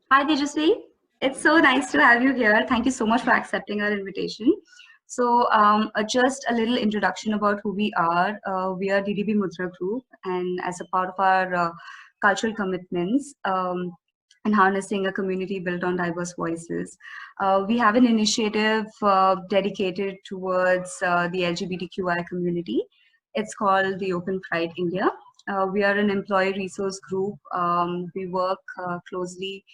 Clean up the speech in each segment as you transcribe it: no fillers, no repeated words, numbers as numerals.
Hi, Tejasvi. It's so nice to have you here. Thank you so much for accepting our invitation. So, just a little introduction about who we are. We are DDB Mudra Group, and as a part of our cultural commitments and harnessing a community built on diverse voices, we have an initiative dedicated towards the LGBTQI community. It's called the Open Pride India. We are an employee resource group. We work closely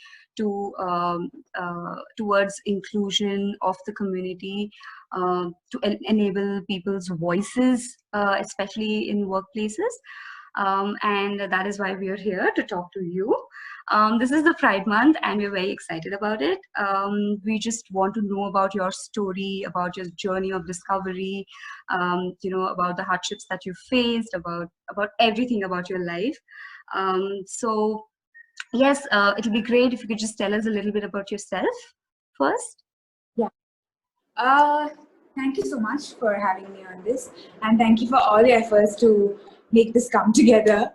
towards inclusion of the community, to enable people's voices, especially in workplaces. And that is why we are here to talk to you. This is the Pride Month, and we're very excited about it. We just want to know about your story, about your journey of discovery, about the hardships that you faced, about everything about your life. So yes, it'll be great if you could just tell us a little bit about yourself first. Yeah. Thank you so much for having me on this, and thank you for all your efforts to make this come together.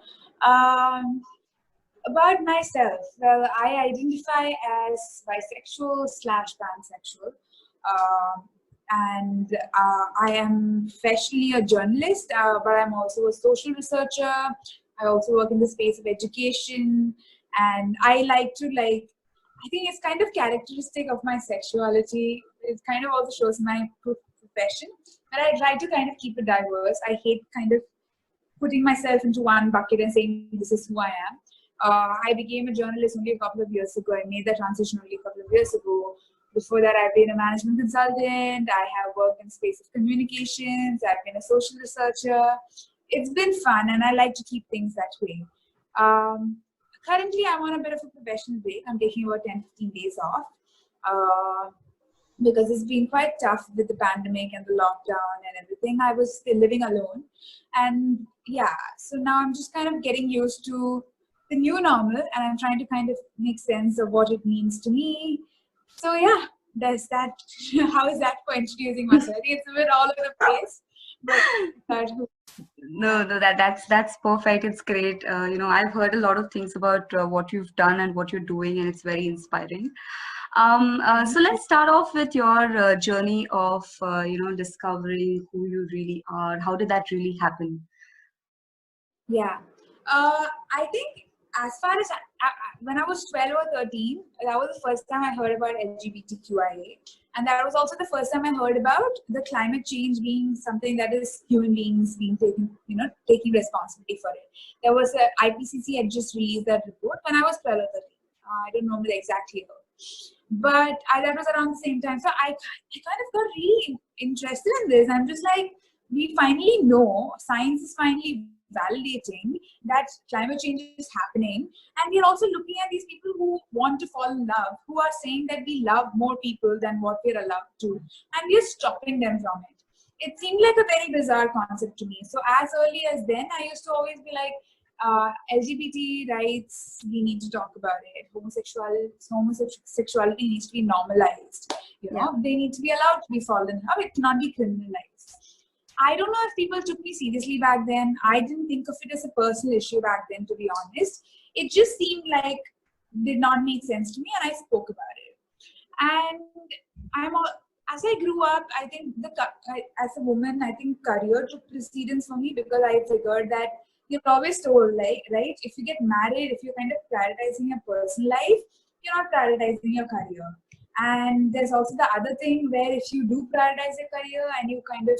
About myself, well, I identify as bisexual/pansexual, and I am professionally a journalist, but I'm also a social researcher. I also work in the space of education, and I I think it's kind of characteristic of my sexuality. It kind of also shows my profession, but I try to kind of keep it diverse. I hate kind of putting myself into one bucket and saying this is who I am. I became a journalist only a couple of years ago. I made that transition only a couple of years ago. Before that, I've been a management consultant. I have worked in the space of communications. I've been a social researcher. It's been fun, and I like to keep things that way. Currently, I'm on a bit of a professional break. I'm taking about 10-15 days off because it's been quite tough with the pandemic and the lockdown and everything. I was still living alone. And yeah, so now I'm just kind of getting used to the new normal, and I'm trying to kind of make sense of what it means to me. So yeah, there's that. How is that for introducing myself? It's a bit all over the place, but No, that's perfect. It's great. I've heard a lot of things about what you've done and what you're doing, and it's very inspiring. So let's start off with your journey of discovering who you really are. How did that really happen? Yeah, I think as far as when I was 12 or 13, that was the first time I heard about LGBTQIA, and that was also the first time I heard about the climate change being something that is human beings being taking responsibility for it. There was a IPCC had just released that report when I was 12 or 13. I don't remember the exact year, but that was around the same time. So I kind of got really interested in this. I'm just like, we finally know, science is finally validating that climate change is happening, and we're also looking at these people who want to fall in love, who are saying that we love more people than what we're allowed to, and we're stopping them from it. It seemed like a very bizarre concept to me. So as early as then, I used to always be like, LGBT rights, we need to talk about it. Homosexuality needs to be normalized. They need to be allowed to be fallen in love. It cannot be criminalized. I don't know if people took me seriously back then. I didn't think of it as a personal issue back then, to be honest. It just seemed like did not make sense to me, and I spoke about it. And as I grew up, I think as a woman, I think career took precedence for me, because I figured that you're always told, like, right, if you get married, if you're kind of prioritizing your personal life, you're not prioritizing your career. And there's also the other thing where if you do prioritize your career and you kind of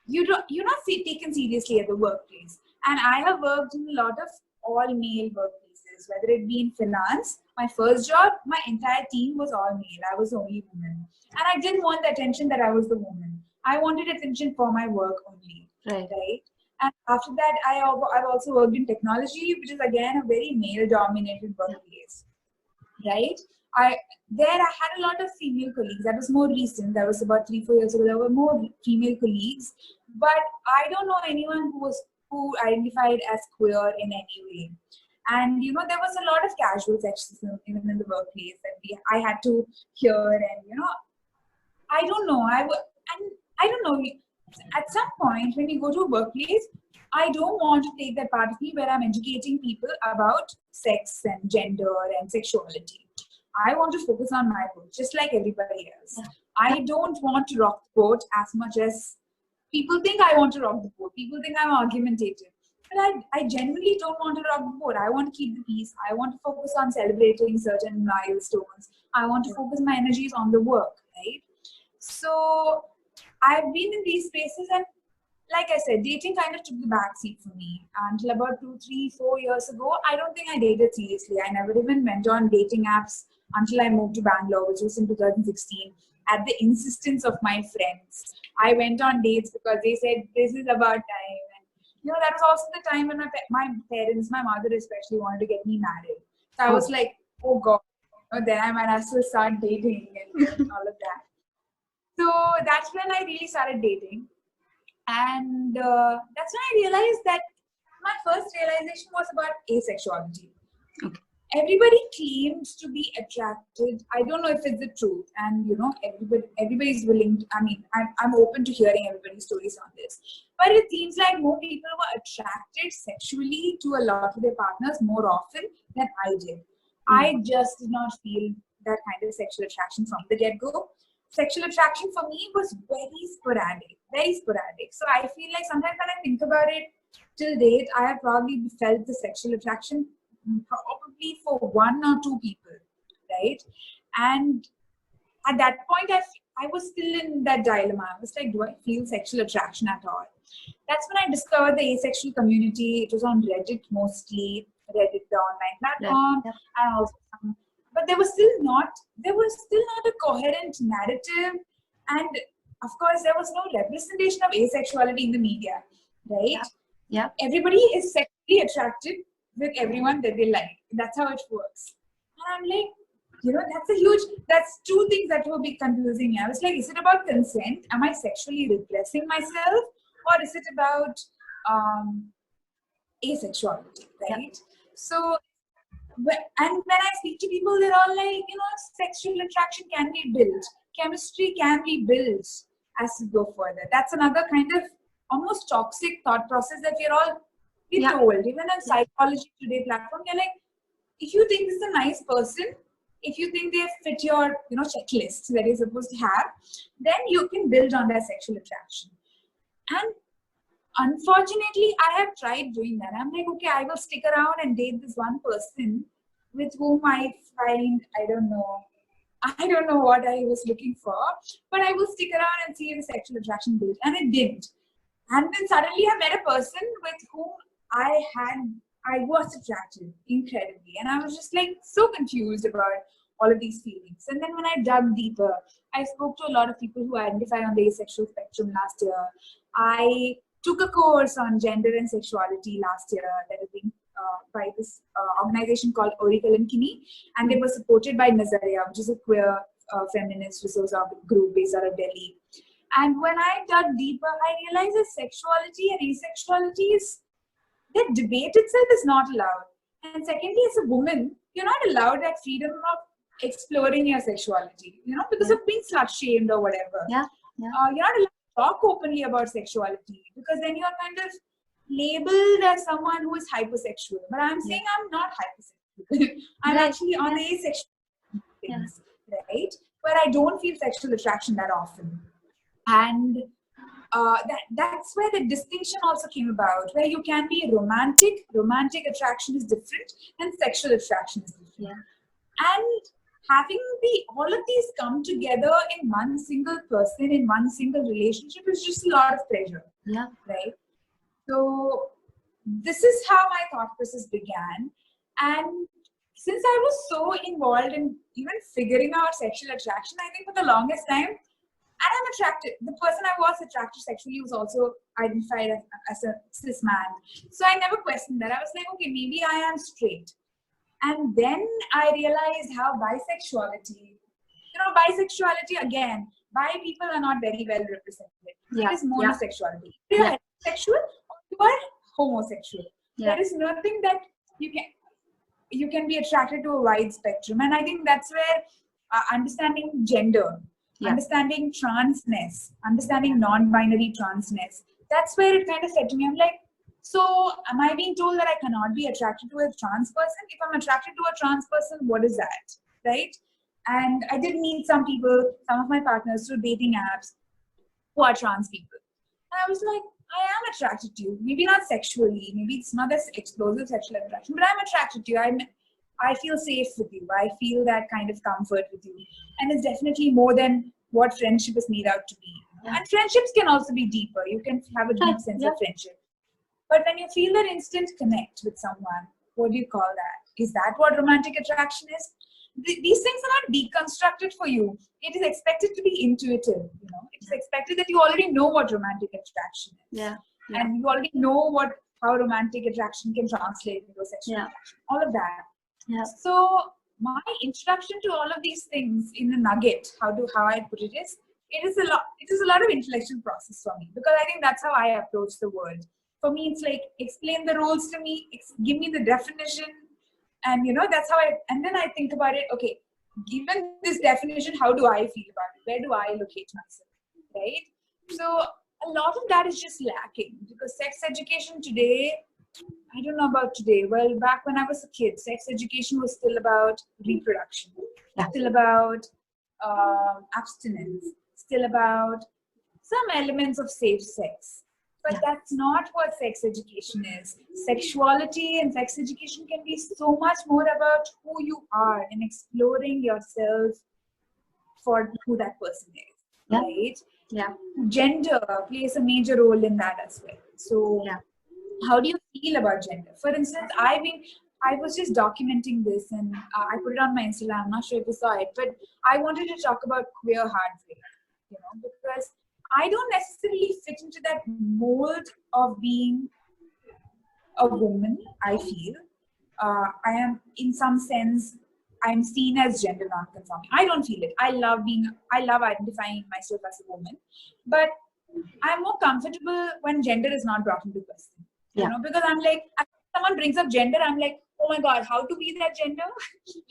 you're not taken seriously at the workplace. And I have worked in a lot of all male workplaces, whether it be in finance. My first job, my entire team was all male. I was the only woman, and I didn't want the attention that I was the woman. I wanted attention for my work only, right? And after that, I've also worked in technology, which is again a very male-dominated workplace, right? I had a lot of female colleagues. That was more recent. That was about 3-4 years ago. There were more female colleagues, but I don't know anyone who identified as queer in any way. And there was a lot of casual sexism even in the workplace that I had to hear. And I don't know. I don't know. At some point, when you go to a workplace, I don't want to take that part of me where I'm educating people about sex and gender and sexuality. I want to focus on my boat, just like everybody else. Yeah. I don't want to rock the boat as much as people think I want to rock the boat. People think I'm argumentative. But I genuinely don't want to rock the boat. I want to keep the peace. I want to focus on celebrating certain milestones. I want to focus my energies on the work, right? So I've been in these spaces, and like I said, dating kind of took the backseat for me until about 2, 3, 4 years ago. I don't think I dated seriously. I never even went on dating apps until I moved to Bangalore, which was in 2016, at the insistence of my friends. I went on dates because they said, this is about time. And, that was also the time when my parents, my mother especially, wanted to get me married. So I was like, oh God, then I might as well start dating and all of that. So that's when I really started dating. And that's when I realized that my first realization was about asexuality. Okay. Everybody claims to be attracted. I don't know if it's the truth. And, everybody's willing to, I'm open to hearing everybody's stories on this. But it seems like more people were attracted sexually to a lot of their partners more often than I did. I just did not feel that kind of sexual attraction from the get-go. Sexual attraction for me was very sporadic. So I feel like sometimes when I think about it, till date, I have probably felt the sexual attraction probably for 1 or 2 people, right? And at that point, I was still in that dilemma. I was like, do I feel sexual attraction at all? That's when I discovered the asexual community. It was on Reddit mostly, Reddit, the online platform, and also but there was still not a coherent narrative, and of course there was no representation of asexuality in the media, right? Yeah. Everybody is sexually attracted with everyone that they like. That's how it works. And I'm like, that's 2 things that will be confusing me. I was like, is it about consent? Am I sexually repressing myself? Or is it about asexuality, right? Yeah. So, and when I speak to people, they're all like, sexual attraction can be built. Chemistry can be built as you go further. That's another kind of almost toxic thought process that we're all told. Even on Psychology Today platform, they're like, if you think this is a nice person, if you think they fit your, checklists that you're supposed to have, then you can build on that sexual attraction. And unfortunately, I have tried doing that. I'm like, okay, I will stick around and date this one person with whom I find, I don't know what I was looking for, but I will stick around and see if the sexual attraction built. And it didn't. And then suddenly I met a person with whom I was attracted incredibly. And I was just like so confused about all of these feelings. And then when I dug deeper, I spoke to a lot of people who identify on the asexual spectrum last year. I took a course on gender and sexuality last year that is being by this organization called Oracle and Kinney, and they were supported by Nazariya, which is a queer feminist resource group based out of Delhi. And when I dug deeper, I realized that sexuality and asexuality the debate itself is not allowed. And secondly, as a woman, you're not allowed that freedom of exploring your sexuality, because of being slut-shamed or whatever. You're not allowed to talk openly about sexuality, because then you're kind of labeled as someone who is hypersexual. But I'm saying I'm not hypersexual. I'm actually on the asexual things, right? But I don't feel sexual attraction that often. And that's where the distinction also came about, where you can be romantic attraction is different, and sexual attraction is different. And having all of these come together in one single person, in one single relationship, is just a lot of pleasure. Right? So this is how my thought process began. And since I was so involved in even figuring out sexual attraction, I think for the longest time, and I'm attracted, the person I was attracted sexually was also identified as a cis man. So I never questioned that. I was like, okay, maybe I am straight. And then I realized how bisexuality, again, bi people are not very well represented. It is monosexuality. You are heterosexual or you are homosexual. There is nothing that you can be attracted to a wide spectrum. And I think that's where understanding gender, understanding transness, understanding non-binary transness, that's where it kind of said to me, I'm like, So am I being told that I cannot be attracted to a trans person? If I'm attracted to a trans person, what is that, right? And I did meet some people, some of my partners through dating apps who are trans people. And I was like, I am attracted to you. Maybe not sexually, maybe it's not this explosive sexual attraction, but I'm attracted to you. I feel safe with you. I feel that kind of comfort with you. And it's definitely more than what friendship is made out to be. And friendships can also be deeper. You can have a deep sense of friendship. But when you feel that instant connect with someone, what do you call that? Is that what romantic attraction is? These things are not deconstructed for you. It is expected to be intuitive. You know, it is expected that you already know what romantic attraction is. And you already know how romantic attraction can translate into sexual attraction. All of that. So my introduction to all of these things in a nugget, how I put it is, it is a lot of intellectual process for me, because I think that's how I approach the world. For me, it's like, explain the roles to me, give me the definition, and that's how and then I think about it, okay, given this definition, how do I feel about it? Where do I locate myself, right? So a lot of that is just lacking, because sex education today, I don't know about today. Well, back when I was a kid, sex education was still about reproduction, still about abstinence, still about some elements of safe sex. But that's not what sex education is. Sexuality and sex education can be so much more about who you are and exploring yourself for who that person is, right? Gender plays a major role in that as well. So how do you feel about gender? For instance, I was just documenting this, and I put it on my Instagram. I'm not sure if you saw it, but I wanted to talk about queer heartbreak, because I don't necessarily fit into that mold of being a woman, I feel. I am, in some sense, I'm seen as gender non-conforming. I don't feel it. I love identifying myself as a woman, but I'm more comfortable when gender is not brought into question. Because I'm like, if someone brings up gender, I'm like, oh my God, how to be that gender?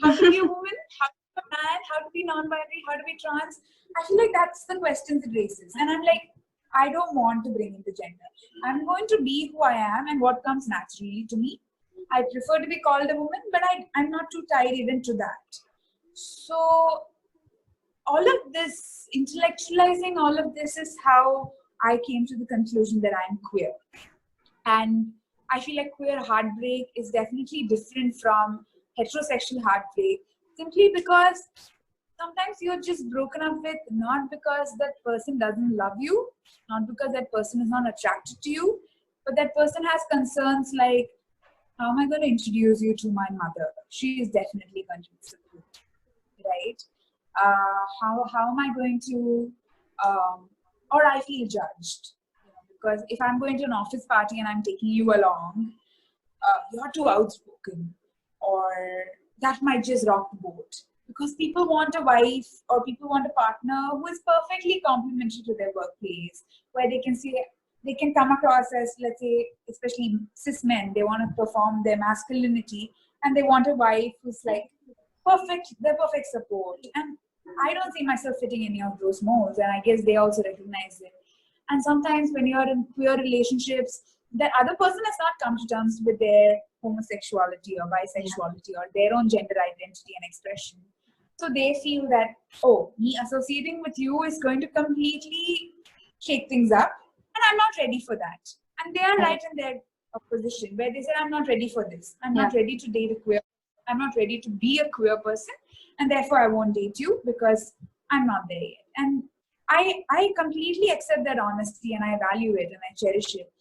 How to be a woman? How to be a man? How to be non-binary? How to be trans? I feel like that's the questions it raises. And I'm like, I don't want to bring into gender. I'm going to be who I am and what comes naturally to me. I prefer to be called a woman, but I'm not too tied even to that. So all of this, intellectualizing all of this is how I came to the conclusion that I'm queer. And I feel like queer heartbreak is definitely different from heterosexual heartbreak, simply because sometimes you're just broken up with not because that person doesn't love you, not because that person is not attracted to you, but that person has concerns like, how am I going to introduce you to my mother? She is definitely going to disapprove, right? How am I going to, or I feel judged. Because if I'm going to an office party and I'm taking you along, you're too outspoken, or that might just rock the boat. Because people want a wife or people want a partner who is perfectly complementary to their workplace, where they can come across as, let's say, especially cis men, they want to perform their masculinity, and they want a wife who's like their perfect support. And I don't see myself fitting any of those molds, and I guess they also recognize it. And sometimes when you're in queer relationships, the other person has not come to terms with their homosexuality or bisexuality or their own gender identity and expression. So they feel that, oh, me associating with you is going to completely shake things up, and I'm not ready for that. And they are right in their position where they say, I'm not ready for this. I'm not ready to date a queer. I'm not ready to be a queer person, and therefore I won't date you because I'm not there yet. And I completely accept that honesty, and I value it and I cherish it.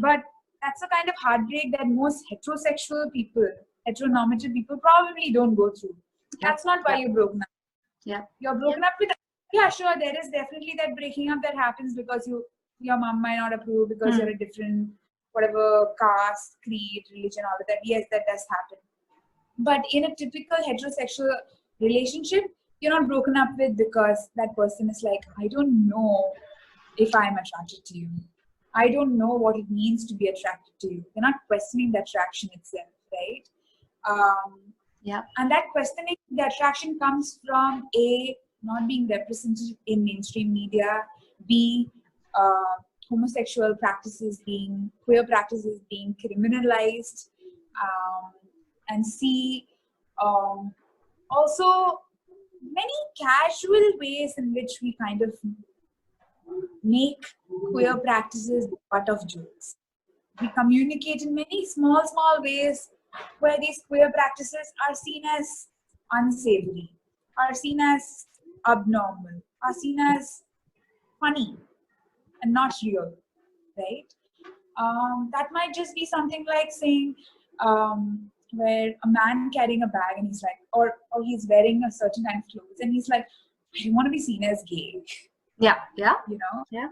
But that's the kind of heartbreak that most heterosexual people, heteronormative people probably don't go through. That's not why you're broken up. You're broken up with, sure, there is definitely that breaking up that happens because your mom might not approve because you're a different, whatever, caste, creed, religion, all of that. Yes, that does happen. But in a typical heterosexual relationship, you're not broken up with because that person is like, I don't know if I'm attracted to you. I don't know what it means to be attracted to you. They're not questioning the attraction itself, right? And that questioning the attraction comes from A, not being represented in mainstream media, B, homosexual practices queer practices being criminalized, and see also many casual ways in which we kind of make queer practices the butt of jokes. We communicate in many small ways where these queer practices are seen as unsavory, are seen as abnormal, are seen as funny and not real, right? That might just be something like saying where a man carrying a bag and he's like, or he's wearing a certain kind of clothes and he's like, I don't want to be seen as gay. Yeah. You know?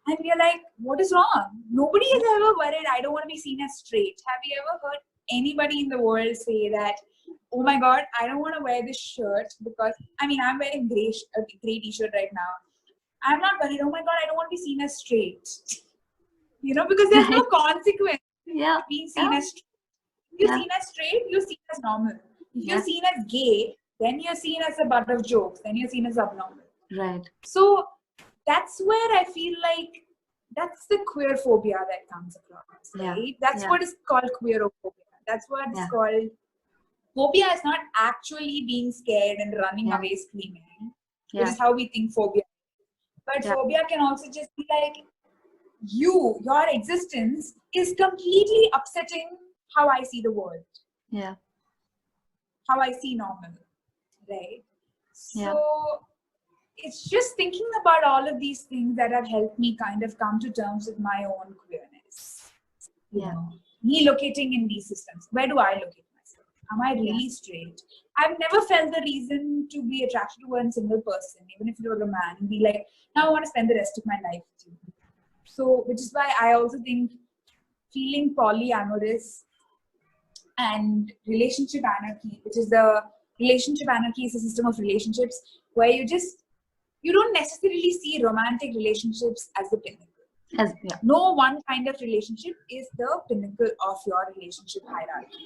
And we're like, what is wrong? Nobody has ever worried, I don't want to be seen as straight. Have you ever heard anybody in the world say that, oh my God, I don't want to wear this shirt because, I mean, I'm wearing a gray t-shirt right now. I'm not worried, oh my God, I don't want to be seen as straight. You know, because there's no consequence being seen as straight. You're seen as straight, you're seen as normal. If you're seen as gay, then you're seen as a butt of jokes, then you're seen as abnormal. Right. So that's where I feel like that's the queer phobia that comes across, right? That's what is called queerophobia. That's what is called. Phobia is not actually being scared and running away screaming, which is how we think phobia. But phobia can also just be like, your existence is completely upsetting how I see the world. Yeah. How I see normal, right? So it's just thinking about all of these things that have helped me kind of come to terms with my own queerness. You know, me locating in these systems. Where do I locate myself? Am I really straight? I've never felt the reason to be attracted to one single person, even if you're a man, and be like, now I want to spend the rest of my life with you. So, which is why I also think feeling polyamorous and relationship anarchy, which is relationship anarchy is a system of relationships where you don't necessarily see romantic relationships as the pinnacle. No one kind of relationship is the pinnacle of your relationship hierarchy.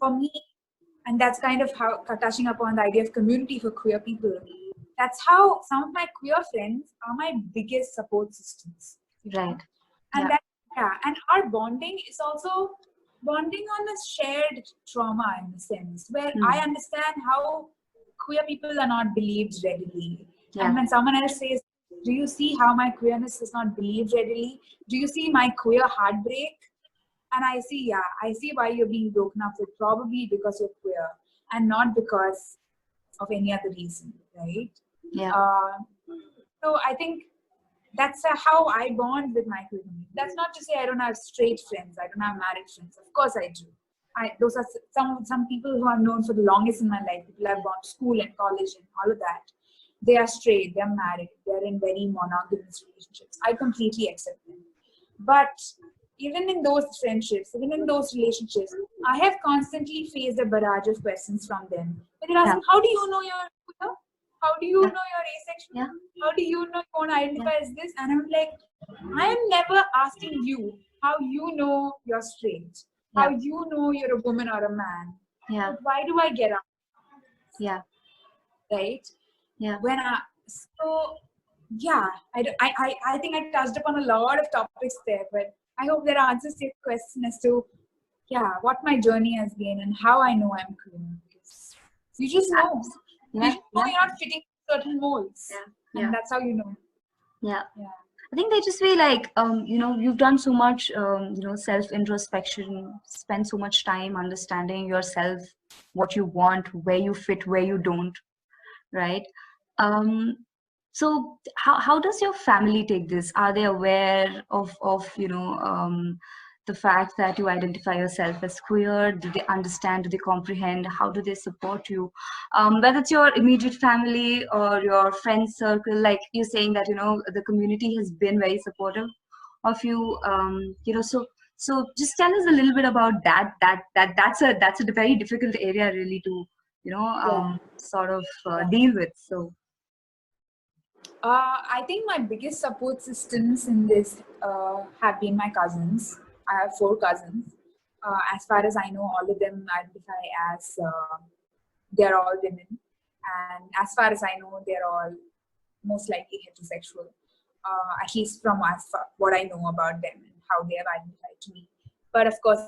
For me, and that's kind of how touching upon the idea of community for queer people, that's how some of my queer friends are my biggest support systems. Right. And and our bonding is also bonding on a shared trauma in a sense, where I understand how queer people are not believed readily. And when someone else says, do you see how my queerness is not believed readily? Do you see my queer heartbreak? And I see, I see why you're being broken up with, probably because you're queer and not because of any other reason, right? So I think that's how I bond with my queer community. That's not to say I don't have straight friends, I don't have married friends. Of course I do. Those are some people who I've known for the longest in my life. People I've gone to school and college and all of that. They are straight, they're married, they're in very monogamous relationships. I completely accept them. But even in those friendships, even in those relationships, I have constantly faced a barrage of questions from them. But they're asking, how do you know you're queer? How do you know you're asexual? How do you know you won't identify as this? And I'm like, I am never asking you how you know you're straight, how you know you're a woman or a man. But why do I get up? Right? When I think I touched upon a lot of topics there, but I hope that answers your question as to what my journey has been and how I know I'm queer. Because you just know. You just know you're not fitting certain molds. And that's how you know. I think they just feel like, you've done so much, self-introspection, spent so much time understanding yourself, what you want, where you fit, where you don't, right? So how does your family take this? Are they aware of the fact that you identify yourself as queer? Do they understand? Do they comprehend? How do they support you? Whether it's your immediate family or your friend circle, like you're saying that, the community has been very supportive of you. So just tell us a little bit about that. That's a very difficult area really to, sort of deal with. So. I think my biggest support systems in this have been my cousins. I have 4 cousins. As far as I know, all of them identify as they're all women. And as far as I know, they're all most likely heterosexual. at least from what I know about them and how they have identified to me. But of course,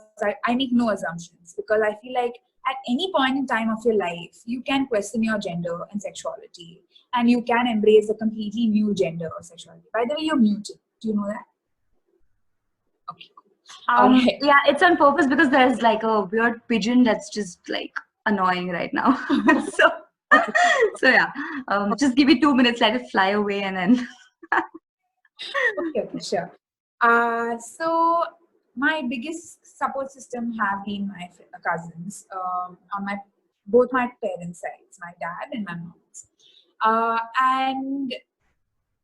I make no assumptions, because I feel like at any point in time of your life, you can question your gender and sexuality, and you can embrace a completely new gender or sexuality. By the way, you're muted. Do you know that? Okay. Okay. Yeah, it's on purpose because there's like a weird pigeon that's just like annoying right now. so yeah, just give it 2 minutes, let it fly away, and then. Okay, sure. So my biggest support system have been my cousins on both my parents' sides, my dad and my mom's. And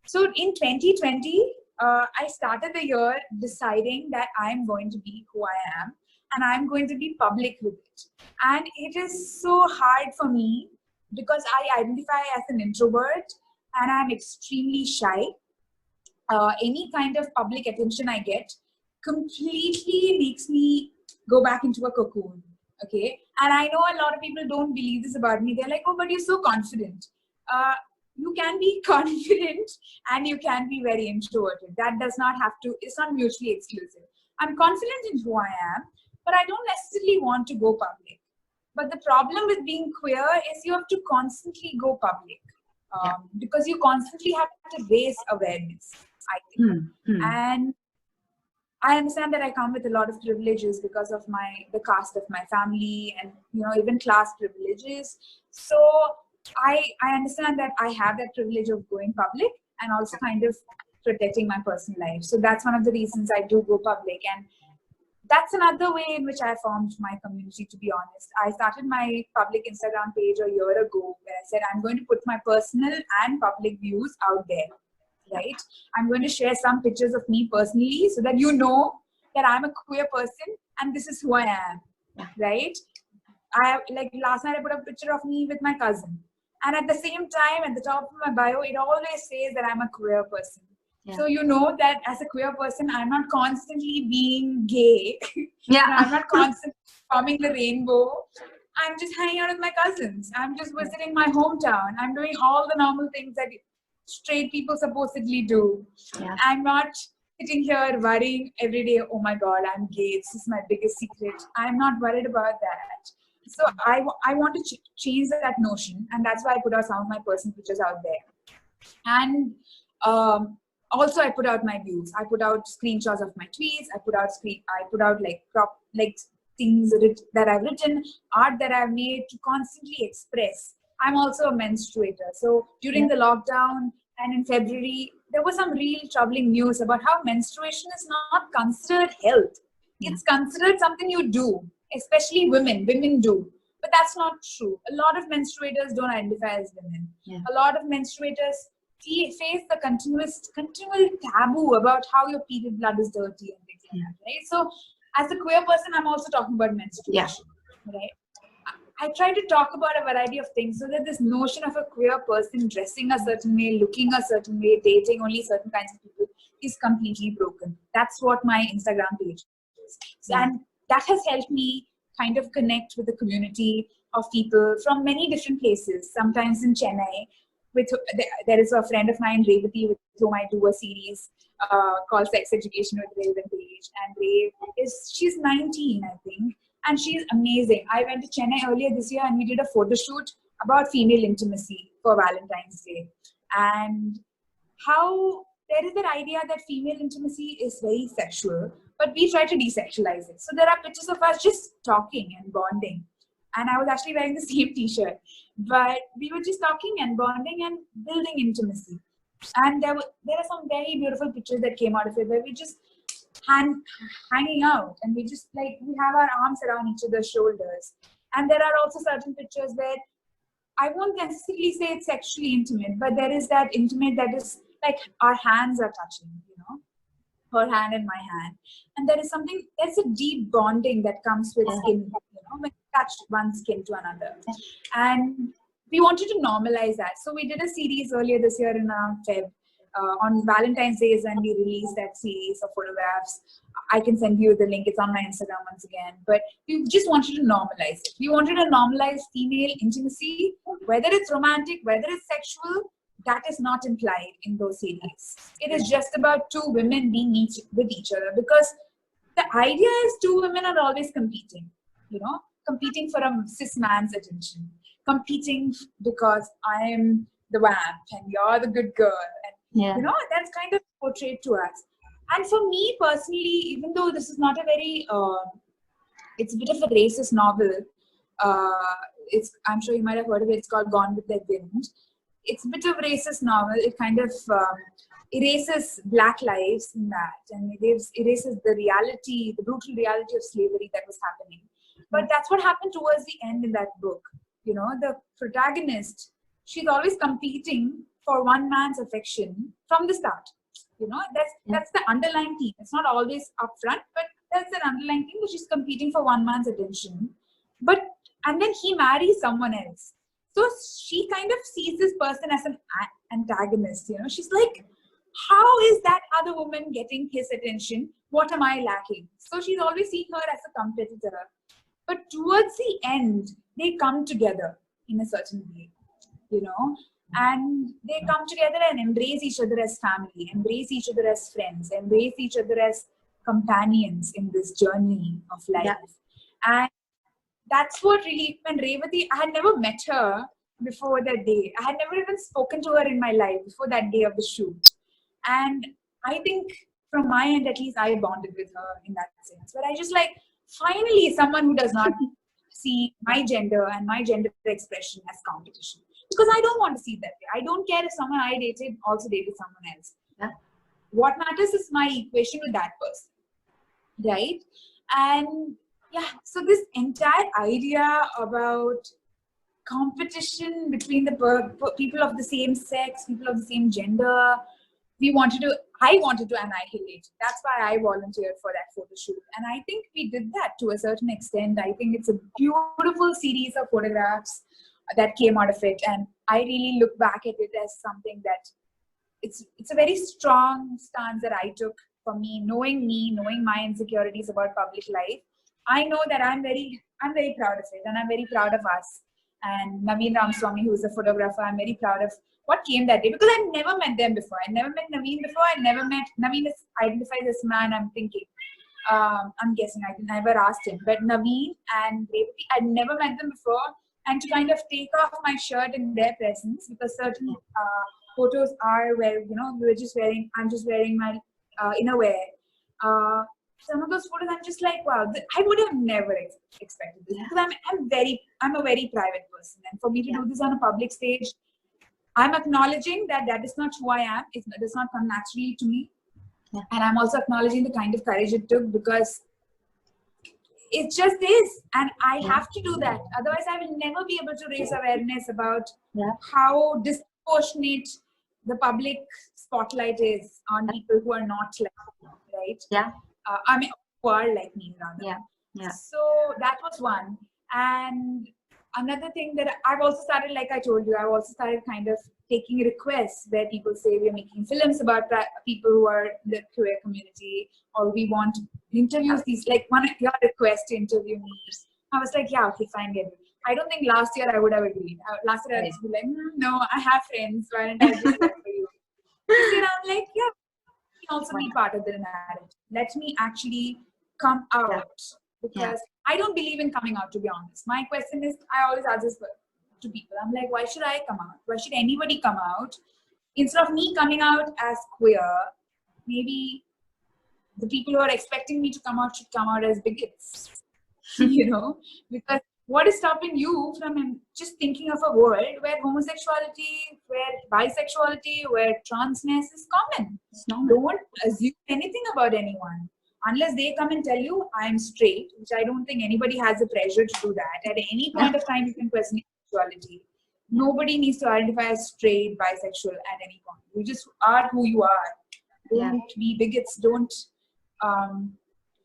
so in 2020, I started the year deciding that I'm going to be who I am, and I'm going to be public with it. And it is so hard for me because I identify as an introvert and I'm extremely shy. Any kind of public attention I get completely makes me go back into a cocoon. Okay. And I know a lot of people don't believe this about me. They're like, oh, but you're so confident. You can be confident and you can be very introverted. That does not have to, it's not mutually exclusive. I'm confident in who I am, but I don't necessarily want to go public. But the problem with being queer is you have to constantly go public because you constantly have to raise awareness, I think. And I understand that I come with a lot of privileges because of the caste of my family and, even class privileges. So I understand that I have that privilege of going public and also kind of protecting my personal life. So that's one of the reasons I do go public. And that's another way in which I formed my community, to be honest. I started my public Instagram page a year ago where I said I'm going to put my personal and public views out there, right? I'm going to share some pictures of me personally so that you know that I'm a queer person and this is who I am, right? Like last night I put a picture of me with my cousin. And at the same time, at the top of my bio, it always says that I'm a queer person. Yeah. So you know that as a queer person, I'm not constantly being gay. I'm not constantly forming the rainbow. I'm just hanging out with my cousins. I'm just visiting my hometown. I'm doing all the normal things that straight people supposedly do. Yeah. I'm not sitting here worrying every day, oh my God, I'm gay. This is my biggest secret. I'm not worried about that. So I want to change that notion, and that's why I put out some of my personal pictures out there. And also I put out my views. I put out screenshots of my tweets. I put out like things that I've written, art that I've made to constantly express. I'm also a menstruator. So during the lockdown and in February, there was some real troubling news about how menstruation is not considered health. It's considered something you do. Especially women do, but that's not true. A lot of menstruators don't identify as women. A lot of menstruators face the continual taboo about how your period blood is dirty and things like that, right? So as a queer person, I'm also talking about menstruation, right? I try to talk about a variety of things so that this notion of a queer person dressing a certain way, looking a certain way, dating only certain kinds of people is completely broken. That's what my Instagram page is. And that has helped me kind of connect with the community of people from many different places. Sometimes in Chennai, there is a friend of mine, Revati, with whom I do a series called Sex Education with Rev and Page. And she's 19, I think, and she's amazing. I went to Chennai earlier this year and we did a photo shoot about female intimacy for Valentine's Day. And how there is that idea that female intimacy is very sexual, but we try to desexualize it. So there are pictures of us just talking and bonding. And I was actually wearing the same t-shirt, but we were just talking and bonding and building intimacy. And there are some very beautiful pictures that came out of it where we just hanging out and we just we have our arms around each other's shoulders. And there are also certain pictures where I won't necessarily say it's sexually intimate, but there is that intimate that is like our hands are touching, her hand and my hand. And there's a deep bonding that comes with skin, when you touch one skin to another. And we wanted to normalize that. So we did a series earlier this year in Feb. On Valentine's Day is when we released that series of photographs. I can send you the link. It's on my Instagram once again. But we just wanted to normalize it. We wanted to normalize female intimacy, whether it's romantic, whether it's sexual. that is not implied in those series. It is just about two women being with each other, because the idea is two women are always competing, competing for a cis man's attention, competing because I am the vamp and you're the good girl. And, that's kind of portrayed to us. And for me personally, even though this is not a very, it's a bit of a racist novel, I'm sure you might have heard of it, it's called Gone with the Wind. It's a bit of a racist novel. It kind of erases black lives in that, and it erases the reality, the brutal reality of slavery that was happening. But that's what happened towards the end in that book. The protagonist, she's always competing for one man's affection from the start. That's the underlying theme. It's not always upfront, but that's an underlying theme, that she's competing for one man's attention. And then he marries someone else. So she kind of sees this person as an antagonist. She's like, how is that other woman getting his attention? What am I lacking? So she's always seeing her as a competitor. But towards the end, they come together in a certain way, and they come together and embrace each other as family, embrace each other as friends, embrace each other as companions in this journey of life. Yeah. And that's what really, when Revati, I had never met her before that day. I had never even spoken to her in my life before that day of the shoot. And I think from my end, at least, I bonded with her in that sense. But I just finally, someone who does not see my gender and my gender expression as competition. Because I don't want to see that way. I don't care if someone I dated also dated someone else. Yeah. What matters is my equation with that person. Right? And yeah, so this entire idea about competition between the people of the same sex, people of the same gender, I wanted to annihilate. That's why I volunteered for that photo shoot. And I think we did that to a certain extent. I think it's a beautiful series of photographs that came out of it. And I really look back at it as something that it's a very strong stance that I took for me, knowing my insecurities about public life. I know that I'm very proud of it, and I'm very proud of us. And Naveen Ramswamy, who's a photographer, I'm very proud of what came that day, because I never met them before. I never met Naveen before. I never met Naveen is identified as man. I'm guessing. I never asked him, but Naveen and Revati, I'd never met them before. And to kind of take off my shirt in their presence, because certain photos are where I'm just wearing my innerwear. Some of those photos, I'm just like, wow, I would have never expected this, because I'm a very private person, and for me to do this on a public stage, I'm acknowledging that is not who I am. It does not come naturally to me, and I'm also acknowledging the kind of courage it took, because it just is, and I have to do that. Otherwise, I will never be able to raise awareness about how disproportionate the public spotlight is on people who are not like me, right? Yeah. Who are like me, rather. Yeah. So that was one. And another thing that I've also started, like I told you, I've also started kind of taking requests where people say we're making films about people who are in the queer community, or we want interviews. These, like one of your requests to interview me. I was like, yeah, okay, fine, get it. I don't think last year I would have agreed. Last year I was like, no, I have friends. Why don't I do that for you? This year I'm like, yeah, also be part of the narrative. Let me actually come out, because I don't believe in coming out, to be honest. My question is, I always ask this to people. I'm like, why should I come out? Why should anybody come out? Instead of me coming out as queer, maybe the people who are expecting me to come out should come out as bigots. Because what is stopping you from just thinking of a world where homosexuality, where bisexuality, where transness is common? Don't assume anything about anyone. Unless they come and tell you, I'm straight, which I don't think anybody has the pressure to do that. At any point of time, you can question sexuality. Nobody needs to identify as straight, bisexual at any point. You just are who you are. Don't be bigots. Don't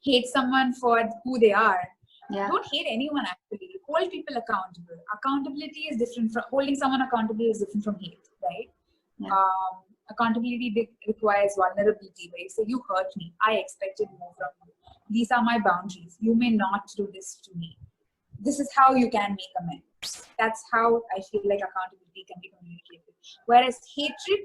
hate someone for who they are. Don't hate anyone, actually. Hold people accountable. Accountability is different from holding someone accountable is different from hate, right? Accountability requires vulnerability, where you say, you hurt me. I expected more from you. These are my boundaries. You may not do this to me. This is how you can make amends. That's how I feel like accountability can be communicated. Whereas hatred